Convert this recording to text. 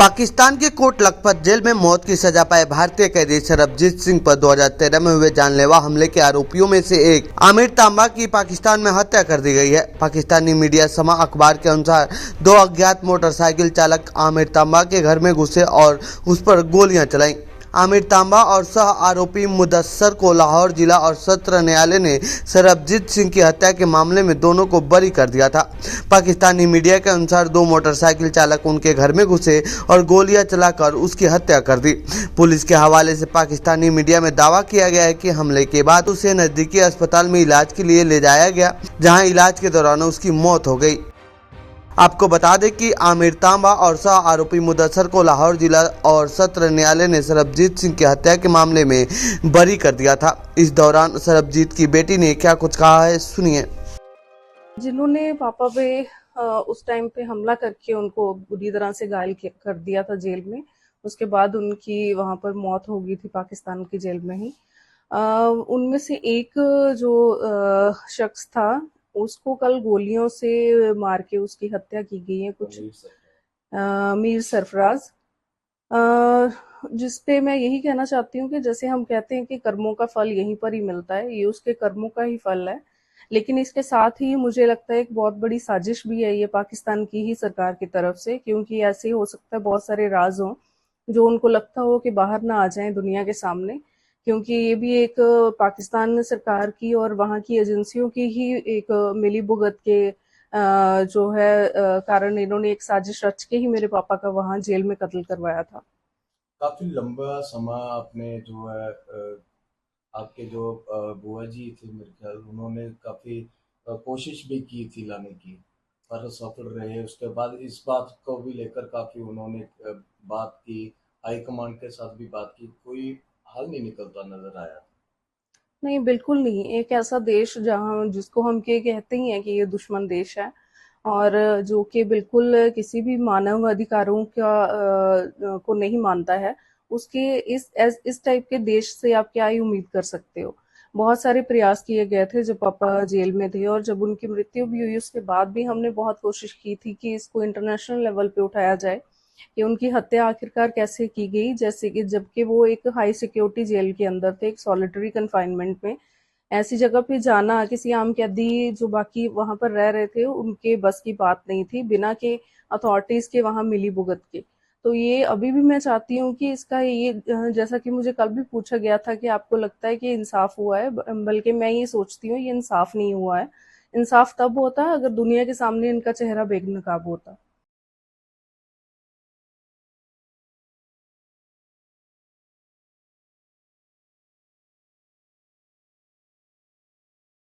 पाकिस्तान के coat Lakhpat jail में मौत की सजा पाए भारतीय कैदी सरबजीत सिंह पर 2013 में हुए जानलेवा हमले के आरोपियों में से एक आमिर तांबा की पाकिस्तान में हत्या कर दी गई है। पाकिस्तानी मीडिया समा अखबार के अनुसार दो अज्ञात मोटरसाइकिल चालक आमिर तांबा के घर में घुसे और उस पर गोलियां चलाई। आमिर तांबा और सह आरोपी मुदस्सर को लाहौर जिला और सत्र न्यायालय ने सरबजीत सिंह की हत्या के मामले में दोनों को बरी कर दिया था। पाकिस्तानी मीडिया के अनुसार दो मोटरसाइकिल चालक उनके घर में घुसे और गोलियां चलाकर उसकी हत्या कर दी। पुलिस के हवाले से पाकिस्तानी मीडिया में दावा किया गया है कि हमले के बाद उसे नजदीकी अस्पताल में इलाज के लिए ले जाया गया, जहां इलाज के दौरान उसकी मौत हो गई। आपको बता दें कि आमिर तांबा और सह आरोपी मुदस्सर को लाहौर जिला और सत्र न्यायालय ने सरबजीत सिंह की हत्या के मामले में बरी कर दिया था। इस दौरान सरबजीत की बेटी ने क्या कुछ कहा है, सुनिए। जिन्होंने पापा पे उस टाइम पे हमला करके उनको बुरी तरह से घायल कर दिया था जेल में, उसके बाद उनकी वहां पर मौत हो गई थी पाकिस्तान की जेल में ही। उनमें से एक जो शख्स था उसको कल गोलियों से मार के उसकी हत्या की गई है, कुछ मीर सरफराज, जिस पे मैं यही कहना चाहती हूँ कि जैसे हम कहते हैं कि कर्मों का फल यहीं पर ही मिलता है, ये उसके कर्मों का ही फल है। लेकिन इसके साथ ही मुझे लगता है एक बहुत बड़ी साजिश भी है ये पाकिस्तान की ही सरकार की तरफ से, क्योंकि ऐसे हो सकता है बहुत सारे राज हों जो उनको लगता हो कि बाहर ना आ जाएं दुनिया के सामने, क्योंकि ये भी एक पाकिस्तान सरकार की और वहाँ की एजेंसियों की ही एक मिली भुगत के जो है कारण इन्होंने एक साजिश रच के ही मेरे पापा का वहाँ जेल में कत्ल करवाया था। काफी लंबा समय आपने जो है आपके जो बुआ जी थे, मेरे ख्याल उन्होंने काफी कोशिश भी की थी लाने की, पर सफल रहे। उसके बाद इस बात को भी लेकर काफी उन्होंने बात की, हाईकमांड के साथ भी बात की, कोई हल नहीं निकलता नजर आया। नहीं, बिल्कुल नहीं। एक ऐसा देश जहाँ जिसको हम के कहते ही हैं कि ये दुश्मन देश है और जो कि बिल्कुल किसी भी मानव अधिकारों का को नहीं मानता है, उसके इस टाइप के देश से आप क्या ही उम्मीद कर सकते हो। बहुत सारे प्रयास किए गए थे जब पापा जेल में थे, और जब उनकी मृत्यु भी हुई उसके बाद भी हमने बहुत कोशिश की थी कि इसको इंटरनेशनल लेवल पे उठाया जाए कि उनकी हत्या आखिरकार कैसे की गई, जैसे कि जबकि वो एक हाई सिक्योरिटी जेल के अंदर थे, एक सॉलिटरी कन्फाइनमेंट में। ऐसी जगह पे जाना किसी आम कैदी जो बाकी वहां पर रह रहे थे उनके बस की बात नहीं थी, बिना के अथॉरिटीज के वहां मिली भुगत के। तो ये अभी भी मैं चाहती हूँ कि इसका ये जैसा कि मुझे कल भी पूछा गया था कि आपको लगता है कि इंसाफ हुआ है, बल्कि मैं ये सोचती हूँ ये इंसाफ नहीं हुआ है। इंसाफ तब होता है अगर दुनिया के सामने इनका चेहरा बेनकाब होता।